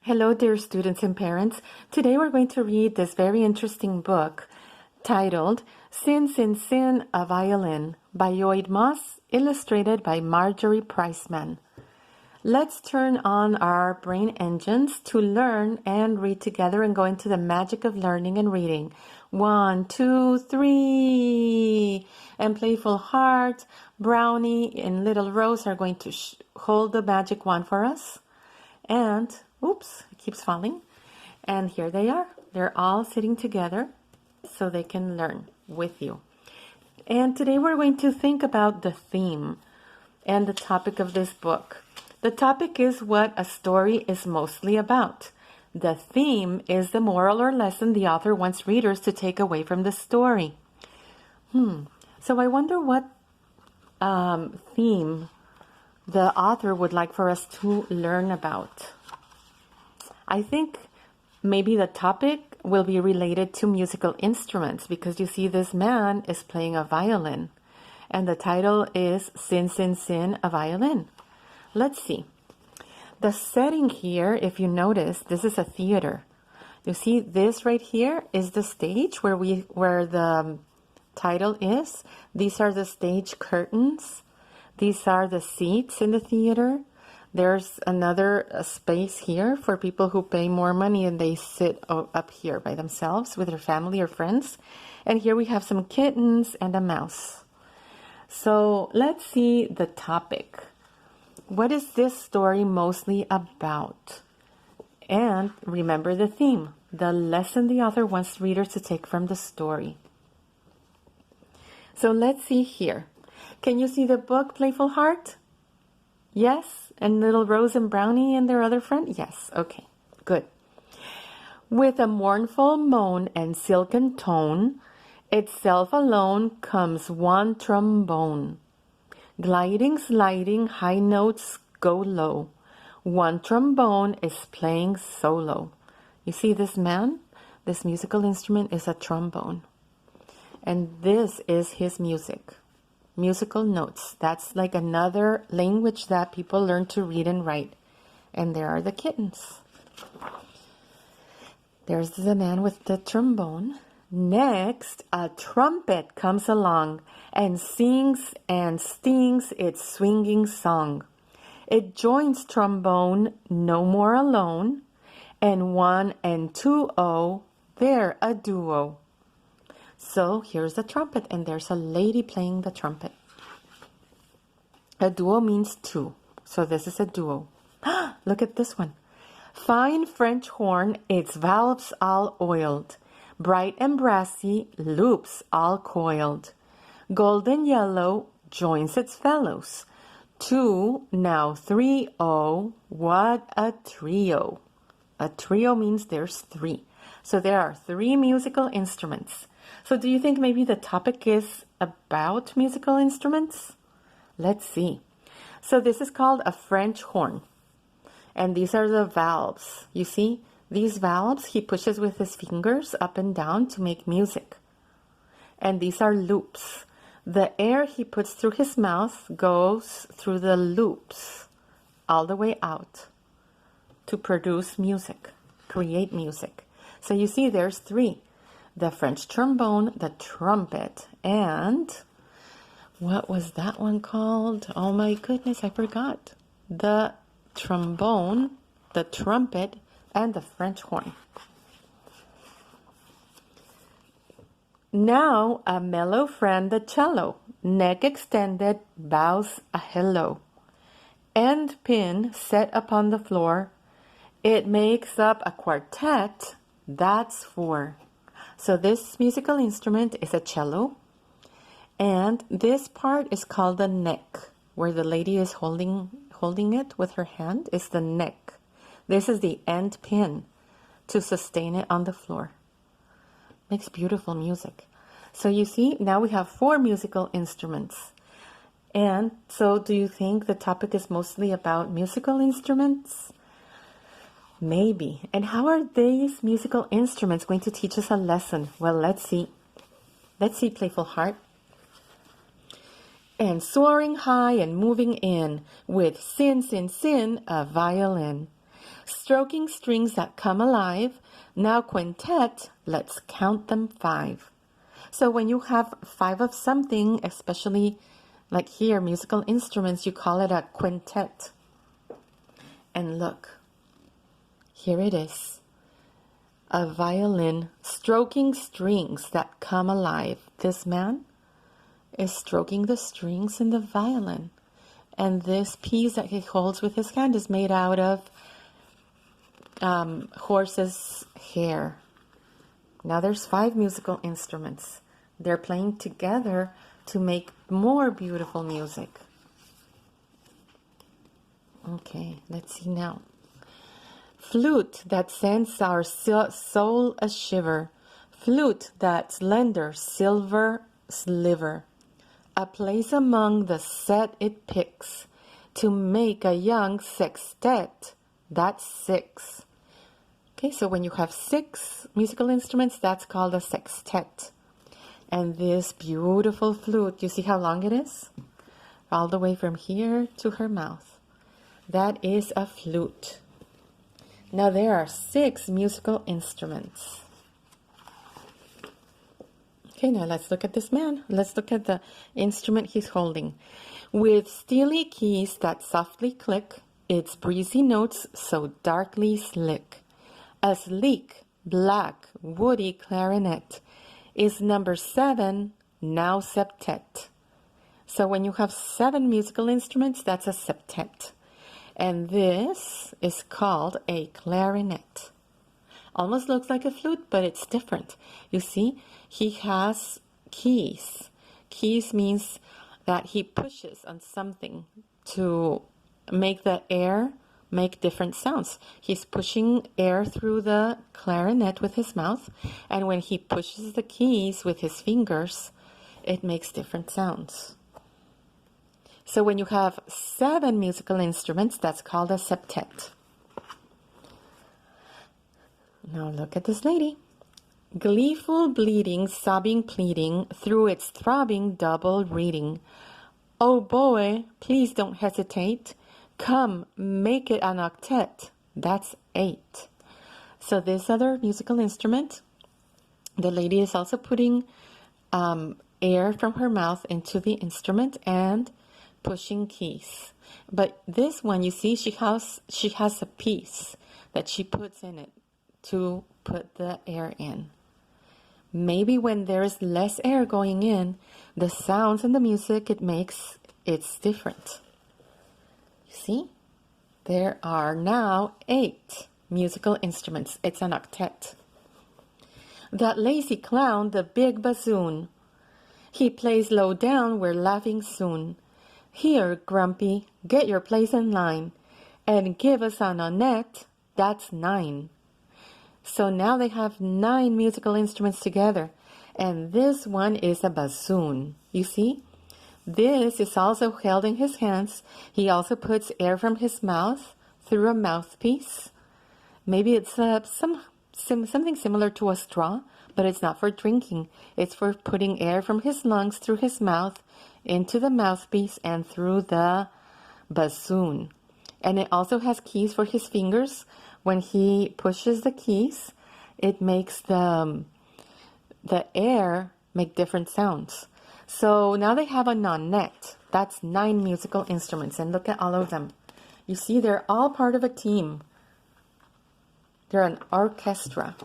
Hello, dear students and parents. Today we're going to read this very interesting book titled Sin, Sin, Sin, a Violin by Lloyd, illustrated by Marjorie Priceman. Let's turn on our brain engines to learn and read together and go into the magic of learning and reading. 1, 2, 3. And Playful Heart, Brownie, and Little Rose are going to hold the magic wand for us. And, oops, it keeps falling. And here they are. They're all sitting together so they can learn with you. And today we're going to think about the theme and the topic of this book. The topic is what a story is mostly about. The theme is the moral or lesson the author wants readers to take away from the story. So I wonder what theme the author would like for us to learn about. I think maybe the topic will be related to musical instruments because you see this man is playing a violin and the title is Sin, Sin, Sin, a Violin. Let's see. The setting here, if you notice, this is a theater. You see this right here is the stage where the title is. These are the stage curtains. These are the seats in the theater. There's another space here for people who pay more money and they sit up here by themselves with their family or friends. And here we have some kittens and a mouse. So let's see the topic. What is this story mostly about? And remember the theme, the lesson the author wants readers to take from the story. So let's see here. Can you see the book, Playful Heart? Yes? And Little Rose and Brownie and their other friend? Yes. Okay, good. With a mournful moan and silken tone, itself alone comes one trombone. Gliding, sliding, high notes go low. One trombone is playing solo. You see this man? This musical instrument is a trombone. And this is his music. Musical notes. That's like another language that people learn to read and write. And there are the kittens. There's the man with the trombone. Next, a trumpet comes along and sings and stings its swinging song. It joins trombone no more alone, and 1 and 2, oh, they're a duo. So here's the trumpet, and there's a lady playing the trumpet. A duo means two, so this is a duo. Look at this one. Fine French horn, its valves all oiled, bright and brassy, loops all coiled. Golden yellow joins its fellows. 2, now 3, oh, what a trio. A trio means there's 3. So there are 3 musical instruments. So do you think maybe the topic is about musical instruments? Let's see. So this is called a French horn. And these are the valves. You see, these valves he pushes with his fingers up and down to make music. And these are loops. The air he puts through his mouth goes through the loops all the way out to produce music, create music. So you see there's 3. The French trombone, the trumpet, and what was that one called? Oh my goodness, I forgot. The trombone, the trumpet, and the French horn. Now a mellow friend, the cello, neck extended, bows a hello. End pin set upon the floor. It makes up a quartet, that's 4. So this musical instrument is a cello, and this part is called the neck, where the lady is holding it with her hand is the neck. This is the end pin to sustain it on the floor. Makes beautiful music. So you see, now we have 4 musical instruments. And so do you think the topic is mostly about musical instruments? Maybe. And how are these musical instruments going to teach us a lesson? Well, let's see. Let's see, Playful Heart. And soaring high and moving in with Sin, Sin, Sin, a violin. Stroking strings that come alive. Now quintet, let's count them 5. So when you have 5 of something, especially like here, musical instruments, you call it a quintet. And look, here it is. A violin stroking strings that come alive. This man is stroking the strings in the violin. And this piece that he holds with his hand is made out of horse's hair. Now there's 5 musical instruments. They're playing together to make more beautiful music. Okay, let's see now. Flute that sends our soul a shiver. Flute that lender silver sliver. A place among the set it picks to make a young sextet. That's 6. Okay, so when you have 6 musical instruments, that's called a sextet. And this beautiful flute, you see how long it is? All the way from here to her mouth. That is a flute. Now there are 6 musical instruments. Okay, now let's look at this man. Let's look at the instrument he's holding. With steely keys that softly click, its breezy notes so darkly slick. A sleek, black, woody clarinet is number 7, now septet. So when you have 7 musical instruments, that's a septet. And this is called a clarinet. Almost looks like a flute, but it's different. You see, he has keys. Keys means that he pushes on something to make the air make different sounds. He's pushing air through the clarinet with his mouth, and when he pushes the keys with his fingers, it makes different sounds. So when you have 7 musical instruments, that's called a septet. Now look at this lady. Gleeful bleeding, sobbing, pleading, through its throbbing double reading. Oh boy, please don't hesitate. Come, make it an octet. That's 8. So this other musical instrument, the lady is also putting air from her mouth into the instrument and pushing keys. But this one, you see, she has a piece that she puts in it to put the air in. Maybe when there's less air going in, the sounds and the music it makes, it's different. You see? There are now 8 musical instruments. It's an octet. That lazy clown, the big bassoon. He plays low down, we're laughing soon. Here, Grumpy, get your place in line. And give us an onet, that's 9. So now they have 9 musical instruments together. And this one is a bassoon. You see? This is also held in his hands. He also puts air from his mouth through a mouthpiece. Maybe it's something similar to a straw, but it's not for drinking. It's for putting air from his lungs through his mouth into the mouthpiece and through the bassoon. And it also has keys for his fingers. When he pushes the keys, it makes the air make different sounds. So now they have a nonet. That's 9 musical instruments. And look at all of them. You see, they're all part of a team. They're an orchestra.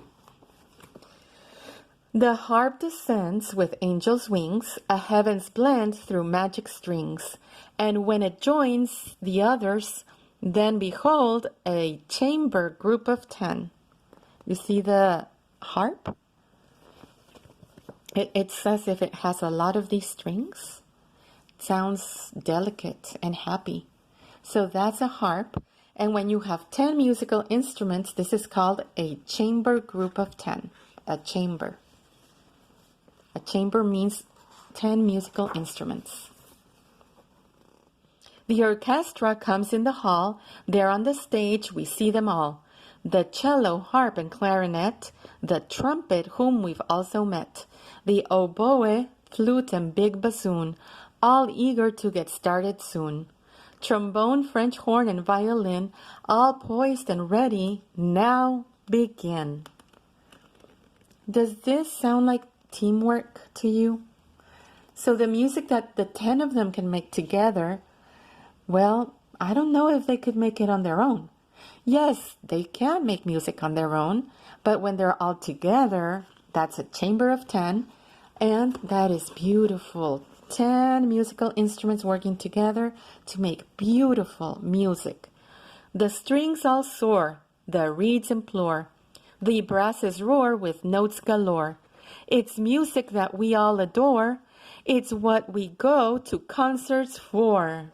The harp descends with angel's wings, a heaven's blend through magic strings. And when it joins the others, then behold a chamber group of 10. You see the harp? It's as if it has a lot of these strings. It sounds delicate and happy. So that's a harp. And when you have 10 musical instruments, this is called a chamber group of 10. A chamber. A chamber means 10 musical instruments. The orchestra comes in the hall. There on the stage we see them all. The cello, harp, and clarinet. The trumpet, whom we've also met. The oboe, flute, and big bassoon. All eager to get started soon. Trombone, French horn, and violin, all poised and ready, now begin. Does this sound like teamwork to you? So the music that the 10 of them can make together, well, I don't know if they could make it on their own. Yes, they can make music on their own, but when they're all together, that's a chamber of 10, and that is beautiful. 10 musical instruments working together to make beautiful music. The strings all soar, the reeds implore, the brasses roar with notes galore. It's music that we all adore. It's what we go to concerts for.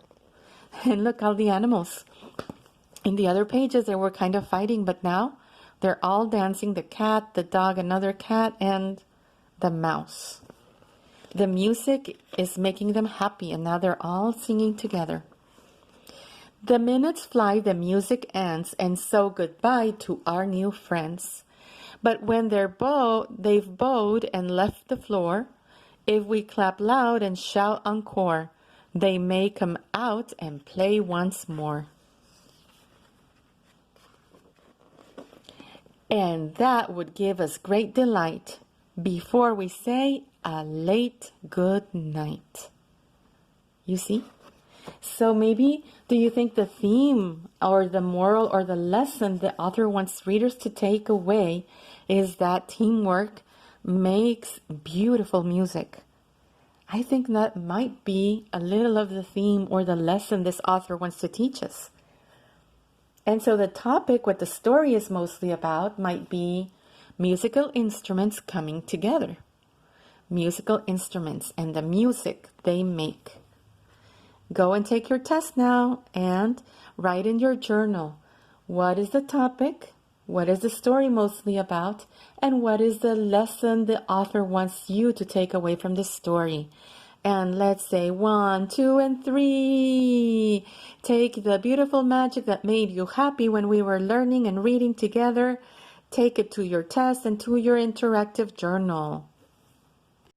And look, all the animals. In the other pages, they were kind of fighting, but now they're all dancing. The cat, the dog, another cat, and the mouse. The music is making them happy, and now they're all singing together. The minutes fly, the music ends, and so goodbye to our new friends. But when they've bowed and left the floor, if we clap loud and shout encore, they may come out and play once more. And that would give us great delight before we say a late good night. You see? So maybe, do you think the theme or the moral or the lesson the author wants readers to take away is that teamwork makes beautiful music? I think that might be a little of the theme or the lesson this author wants to teach us. And so the topic, what the story is mostly about, might be musical instruments coming together. Musical instruments and the music they make. Go and take your test now and write in your journal. What is the topic? What is the story mostly about? And what is the lesson the author wants you to take away from this story? And let's say 1, 2, and 3. Take the beautiful magic that made you happy when we were learning and reading together. Take it to your test and to your interactive journal.